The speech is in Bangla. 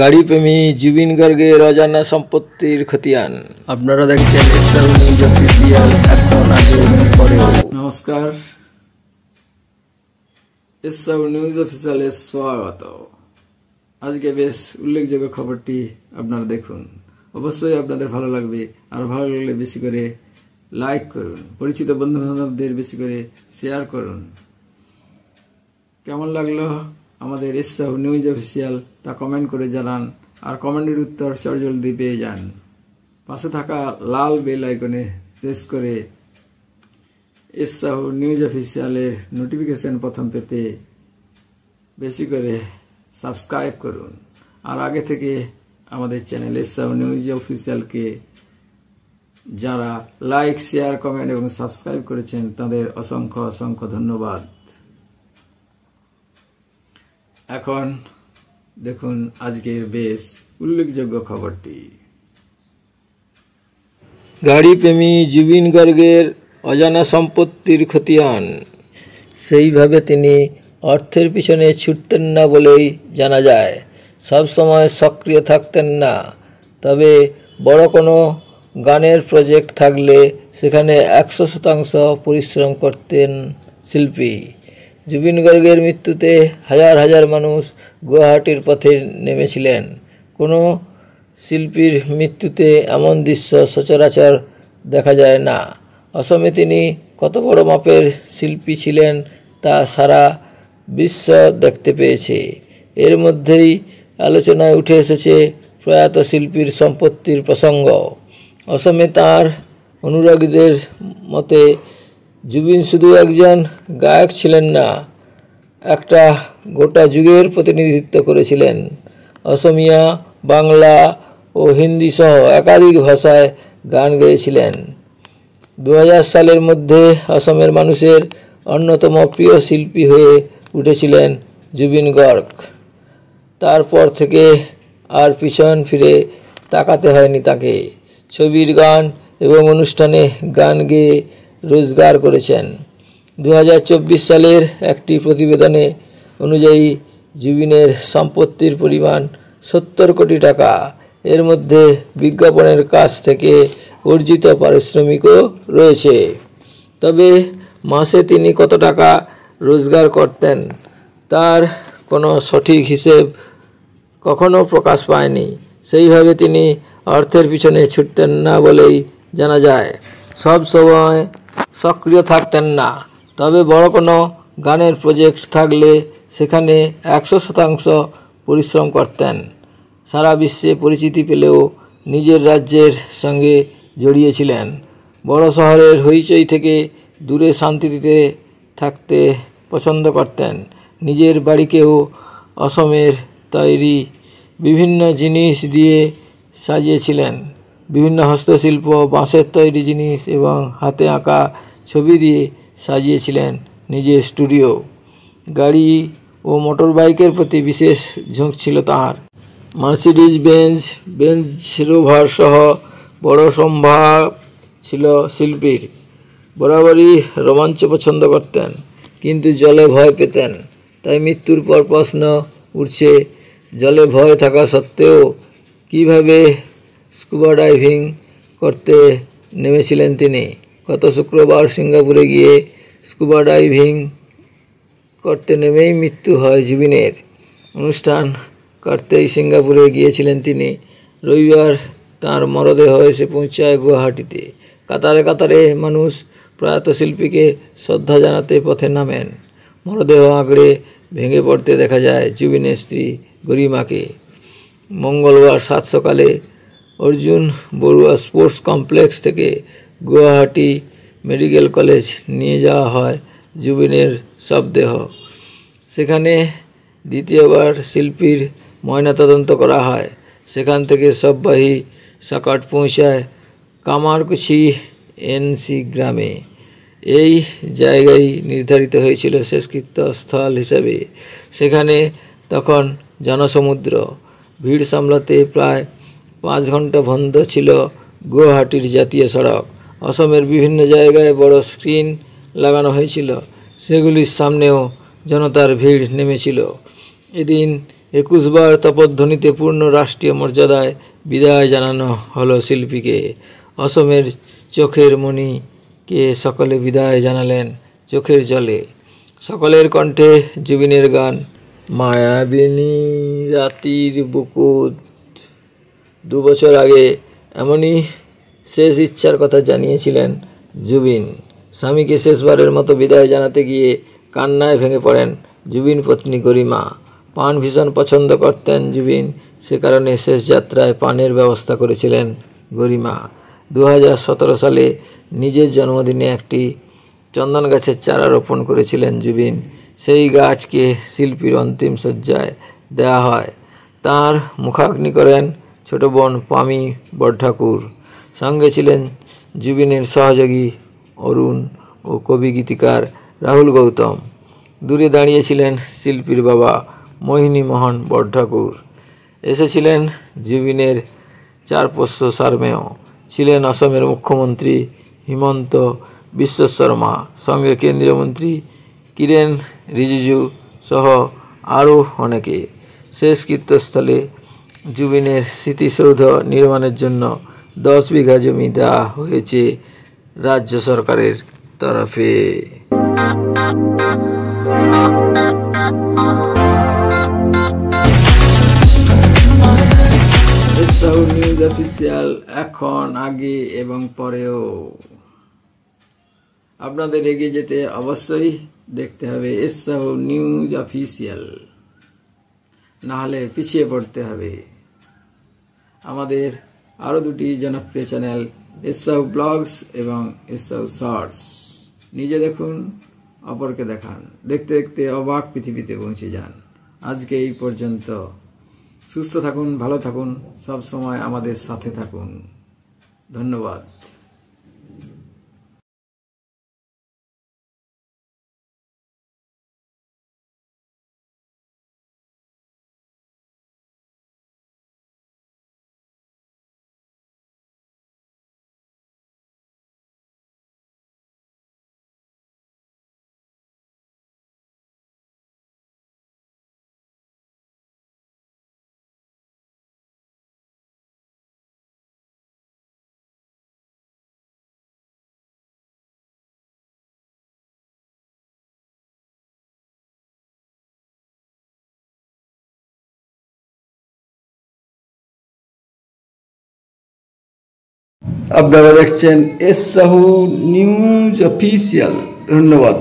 গাড়ি প্রেমী জুবিন গার্গের অজানা সম্পত্তির খতিয়ান। আপনারা দেখছেন এসআর নিউজ অফিসিয়াল। এখন আগে পরেও নমস্কার, এসআর নিউজ অফিসিয়ালে স্বাগত। আজকে বেশ উল্লেখযোগ্য খবরটি আপনারা দেখুন, অবশ্যই আপনাদের ভালো লাগবে। আর ভালো লাগলে বেশি করে লাইক করুন, পরিচিত বন্ধু বান্ধবদের বেশি করে শেয়ার করুন। কেমন লাগলো আমাদের এসআর নিউজ অফিসিয়াল তা কমেন্ট করে জানান। আর কমেন্টের উত্তর চটজলদি পেয়ে যান। পাশে থাকা লাল বেল আইকনে প্রেস করে এসআর নিউজ অফিসিয়ালের নোটিফিকেশন প্রথম পেতে বেশি করে সাবস্ক্রাইব করুন। আর আগে থেকে আমাদের চ্যানেল এসআর নিউজ অফিসিয়ালকে যারা লাইক, শেয়ার, কমেন্ট এবং সাবস্ক্রাইব করেছেন তাদের অসংখ্য অসংখ্য ধন্যবাদ। এখন দেখুন আজকের বেশ উল্লেখযোগ্য খবরটি। গাড়ি প্রেমী জুবিন গার্গের অজানা সম্পত্তির খতিয়ান। সেইভাবে তিনি অর্থের পিছনে ছুটতেন না বলেই জানা যায়। সব সময় সক্রিয় থাকতেন না, তবে বড় কোনো গানের প্রজেক্ট থাকলে সেখানে 100% পরিশ্রম করতেন শিল্পী। জুবিন গার্গের মৃত্যুতে হাজার হাজার মানুষ গুয়াহাটির পথে নেমেছিলেন। কোনো শিল্পীর মৃত্যুতে এমন দৃশ্য সচরাচর দেখা যায় না। অসমে তিনি কত বড় মাপের শিল্পী ছিলেন তা সারা বিশ্ব দেখতে পেয়েছে। এর মধ্যেই আলোচনায় উঠে এসেছে প্রয়াত শিল্পীর সম্পত্তির প্রসঙ্গ। অসমে তাঁর অনুরাগীদের মতে জুবিন শুধু একজন গায়ক ছিলেন না, একটা গোটা যুগের প্রতিনিধিত্ব করেছিলেন। অসমিয়া, বাংলা ও হিন্দি সহ একাধিক ভাষায় গান গেয়েছিলেন। 2000 সালের মধ্যে অসমের মানুষের অন্যতম প্রিয় শিল্পী হয়ে উঠেছিলেন জুবিন গার্গ। তারপর থেকে আর পিছন ফিরে তাকাতে হয়নি তাকে। ছবির গান এবং অনুষ্ঠানে গান গেয়ে রোজগার করেছেন। 2024 সালের একটি প্রতিবেদনে অনুযায়ী জুবিনের সম্পত্তির পরিমাণ 70 কোটি টাকা। এর মধ্যে বিজ্ঞাপনের কাছ থেকে অর্জিত পারিশ্রমিকও রয়েছে। তবে মাসে তিনি কত টাকা রোজগার করতেন তার কোনো সঠিক হিসেব কখনো প্রকাশ পায়নি। সেইভাবে তিনি অর্থের পিছনে ছুটতেন না বলেই জানা যায়। সব সময় সক্রিয় থাকতেন না, তবে বড় কোনো গানের প্রজেক্ট থাকলে সেখানে 100% পরিশ্রম করতেন। সারা বিশ্বে পরিচিতি পেলেও নিজের রাজ্যের সঙ্গে জড়িয়েছিলেন। বড় শহরের হইচই থেকে দূরে শান্তিতে থাকতে পছন্দ করতেন। নিজের বাড়িকেও অসমের তৈরি বিভিন্ন জিনিস দিয়ে সাজিয়েছিলেন। বিভিন্ন হস্তশিল্প, বাঁশের তৈরি জিনিস এবং হাতে আঁকা ছবি দিয়ে সাজিয়েছিলেন নিজের স্টুডিও। গাড়ি ও মোটর বাইকের প্রতি বিশেষ ঝোঁক ছিল তাঁর। মার্সিডিজ বেঞ্জ, রোভার সহ বড় সম্ভার ছিল শিল্পীর। বরাবরই রোমাঞ্চ পছন্দ করতেন, কিন্তু জলে ভয় পেতেন। তাই মৃত্যুর পর প্রশ্ন উঠছে, জলে ভয় থাকা সত্ত্বেও কীভাবে স্কুবা ডাইভিং করতে নেমেছিলেন তিনি। গত শুক্রবার সিঙ্গাপুরে গিয়ে স্কুবা ডাইভিং করতে নেমেই মৃত্যু হয় জুবিনের। অনুষ্ঠান করতেই সিঙ্গাপুরে গিয়েছিলেন তিনি। রবিবার তাঁর মরদেহ এসে পৌঁছায় গুয়াহাটিতে। কাতারে কাতারে মানুষ প্রয়াত শিল্পীকে শ্রদ্ধা জানাতে পথে নামেন। মরদেহ আঁকড়ে ভেঙে পড়তে দেখা যায় জুবিনের স্ত্রী গরিমাকে। মঙ্গলবার 7 সকালে অর্জুন বড়ুয়া স্পোর্টস কমপ্লেক্স থেকে গুয়াহাটি মেডিকেল কলেজ নিয়ে যাওয়া হয় জুবিনের শবদেহ। সেখানে দ্বিতীয়বার শিল্পীর ময়নাতদন্ত করা হয়। সেখান থেকে শববাহী সাকাট পৌঁছায় কামারকুচি এনসি গ্রামে। এই জায়গায় নির্ধারিত হয়েছিল শেষকৃত্য স্থল হিসাবে। সেখানে তখন জনসমুদ্র। ভিড় সামলাতে প্রায় 5 ঘন্টা বন্ধ ছিল গুয়াহাটির জাতীয় সড়ক। অসমের বিভিন্ন জায়গায় বড় স্ক্রিন লাগানো হয়েছিল, সেগুলির সামনেও জনতার ভিড় নেমেছিল। এদিন 21 বার তপধ্বনিতে পূর্ণ রাষ্ট্রীয় মর্যাদায় বিদায় জানানো হলো শিল্পীকে। অসমের চোখের মণিকে সকলে বিদায় জানালেন চোখের জলে। সকলের কণ্ঠে জুবিনের গান মায়াবিনী রাতির বুকুত। 2 বছর আগে এমনই শেষ ইচ্ছার কথা জানিয়েছিলেন জুবিন। স্বামীকে শেষবারের মতো বিদায় জানাতে গিয়ে কান্নায় ভেঙে পড়েন জুবিন পত্নী গরিমা। পান ভীষণ পছন্দ করতেন জুবিন, সে কারণে শেষ যাত্রায় পানের ব্যবস্থা করেছিলেন গরিমা। 2017 সালে নিজের জন্মদিনে একটি চন্দন গাছের চারা রোপণ করেছিলেন জুবিন। সেই গাছকে শিল্পীর অন্তিম শয্যায় দেওয়া হয়। তার মুখাগ্নি করেন ছোট বোন পামি বড়ঠাকুর। সঙ্গে ছিলেন জুবিনের সহযোগী অরুণ ও কবি গীতিকার রাহুল গৌতম। দূরে দাঁড়িয়েছিলেন শিল্পীর বাবা মোহিনী মোহন বড়ঠাকুর। এসেছিলেন জুবিনের 4 পোষ্য সারমেয়। ছিলেন অসমের মুখ্যমন্ত্রী হিমন্ত বিশ্ব শর্মা, সঙ্গে কেন্দ্রীয় মন্ত্রী কিরেন রিজিজু সহ আরও অনেকে। শেষকৃত্যস্থলে জুবিনের স্মৃতিসৌধ নির্মাণের জন্য 10 বিঘা জমি দেওয়া হয়েছে রাজ্য সরকারের তরফে। এসসাহু নিউজ অফিসিয়াল এখন, আগে এবং পরেও। আপনাদের এগিয়ে যেতে অবশ্যই দেখতে হবে এসসাহু নিউজ অফিসিয়াল, না হলে পিছিয়ে পড়তে হবে। আমাদের আরও 2টি জনপ্রিয় চ্যানেল এসসাহু ব্লগস এবং এসসাহু শর্টস। নিজে দেখুন, অপরকে দেখান। দেখতে দেখতে অবাক পৃথিবীতে পৌঁছে যান। আজকে এই পর্যন্ত। সুস্থ থাকুন, ভালো থাকুন, সব সময় আমাদের সাথে থাকুন। ধন্যবাদ। আপনারা দেখছেন এসসাহু নিউজ অফিসিয়াল। ধন্যবাদ।